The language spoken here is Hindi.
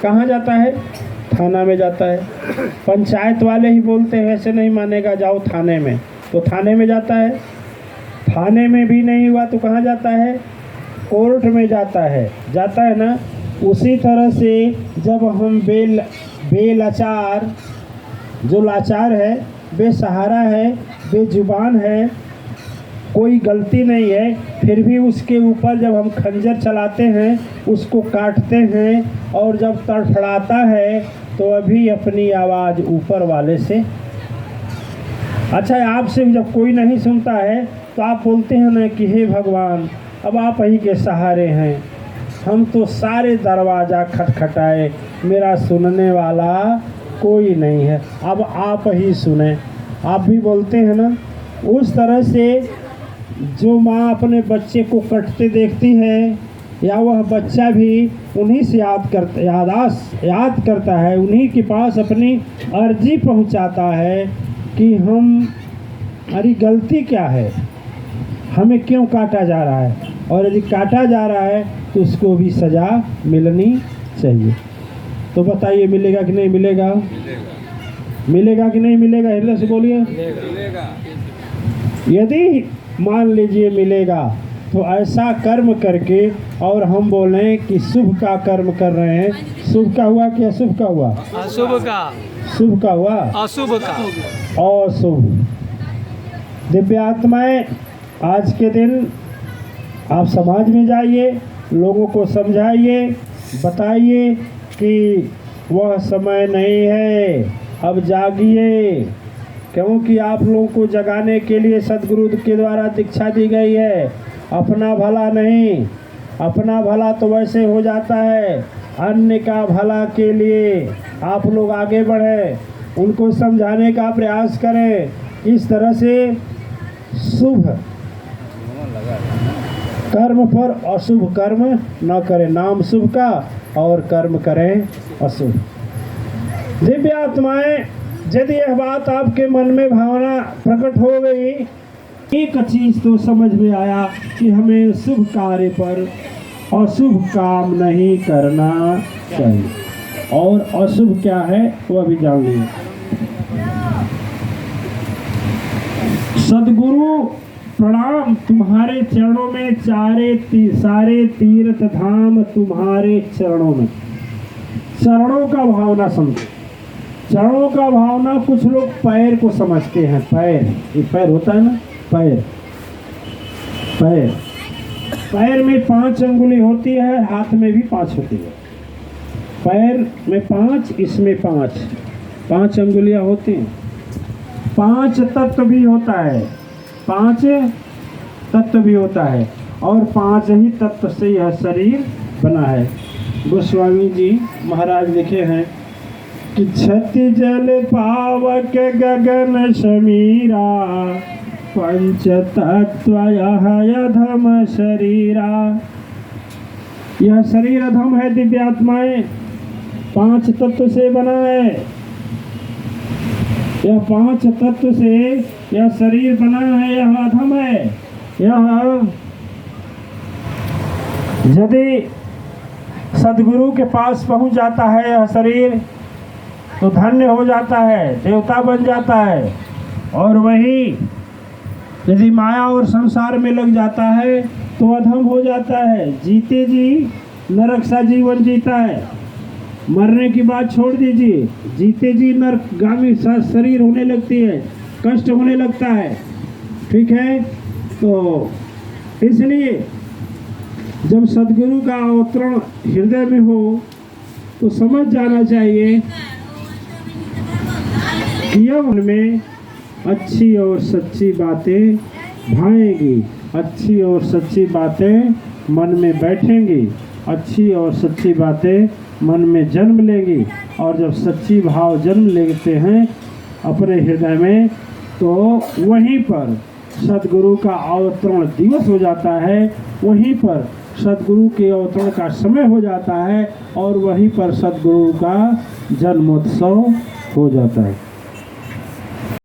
कहाँ जाता है? थाना में जाता है। पंचायत वाले ही बोलते हैं ऐसे नहीं मानेगा, जाओ थाने में, तो थाने में जाता है। थाने में भी नहीं हुआ तो कहाँ जाता है? कोर्ट में जाता है ना। उसी तरह से जब हम बेलाचार, जो लाचार है, बेसहारा है, बेजुबान है, कोई गलती नहीं है, फिर भी उसके ऊपर जब हम खंजर चलाते हैं, उसको काटते हैं और जब तड़फड़ाता है तो अभी अपनी आवाज़ ऊपर वाले से। अच्छा, आपसे जब कोई नहीं सुनता है तो आप बोलते हैं ना कि हे भगवान, अब आप ही के सहारे हैं, हम तो सारे दरवाज़ा खटखटाए, मेरा सुनने वाला कोई नहीं है, अब आप ही सुने। आप भी बोलते हैं ना। उस तरह से जो माँ अपने बच्चे को कटते देखती है, या वह बच्चा भी उन्हीं से याद करता है, उन्हीं के पास अपनी अर्जी पहुँचाता है कि हमारी गलती क्या है, हमें क्यों काटा जा रहा है, और यदि काटा जा रहा है तो उसको भी सज़ा मिलनी चाहिए। तो बताइए, मिलेगा कि नहीं मिलेगा? मिलेगा कि नहीं मिलेगा? हृदय से बोलिए। यदि मान लीजिए मिलेगा तो ऐसा कर्म करके, और हम बोलें कि शुभ का कर्म कर रहे हैं। शुभ का हुआ कि अशुभ का हुआ? अशुभ का। शुभ का हुआ? अशुभ का। अशुभ। दिव्य आत्माएं, आज के दिन आप समाज में जाइए, लोगों को समझाइए, बताइए कि वह समय नहीं है, अब जागिए, क्योंकि आप लोगों को जगाने के लिए सदगुरु के द्वारा दीक्षा दी गई है। अपना भला नहीं, अपना भला तो वैसे हो जाता है, अन्य का भला के लिए आप लोग आगे बढ़ें, उनको समझाने का प्रयास करें। इस तरह से शुभ कर्म पर अशुभ कर्म न करें, नाम शुभ का और कर्म करें अशुभ। दिव्य आत्माएं, यदि यह बात आपके मन में भावना प्रकट हो गई, एक चीज तो समझ में आया कि हमें शुभ कार्य पर अशुभ काम नहीं करना चाहिए, और अशुभ क्या है वह भी जान लीजिए। सदगुरु प्रणाम, तुम्हारे चरणों में, सारे तीर्थ धाम तुम्हारे चरणों में। चरणों का भावना समझो। चरणों का भावना कुछ लोग पैर को समझते हैं। पैर, ये पैर होता है ना, पैर पैर में 5 अंगुली होती है, हाथ में भी 5 होती है। पैर में 5, इसमें 5 अंगुलियां होती हैं। 5 तत्व भी होता है, 5 तत्व भी होता है, और 5 ही तत्व से यह शरीर बना है। गोस्वामी जी महाराज लिखे हैं कि छति जल पावक गगन समीरा, पंच तत्व यह अधम शरीरा। यह शरीर अधम है दिव्य आत्माएं, 5 तत्व से बना है। यह 5 तत्व से यह शरीर बना है, यह अधम है। यह यदि सदगुरु के पास पहुंच जाता है यह शरीर, तो धन्य हो जाता है, देवता बन जाता है। और वही यदि माया और संसार में लग जाता है तो अधम हो जाता है, जीते जी नरक सा जीवन जीता है। मरने की बात छोड़ दीजिए, जीते जी नरकगामी शरीर होने लगती है, कष्ट होने लगता है। ठीक है, तो इसलिए जब सदगुरु का अवतरण हृदय में हो तो समझ जाना चाहिए कि यह मन में अच्छी और सच्ची बातें भाएंगी, अच्छी और सच्ची बातें मन में बैठेंगी, अच्छी और सच्ची बातें मन में जन्म लेंगी। और जब सच्ची भाव जन्म लेते हैं अपने हृदय में, तो वहीं पर सदगुरु का अवतरण दिवस हो जाता है, वहीं पर सदगुरु के अवतरण का समय हो जाता है, और वहीं पर सदगुरु का जन्मोत्सव हो जाता है।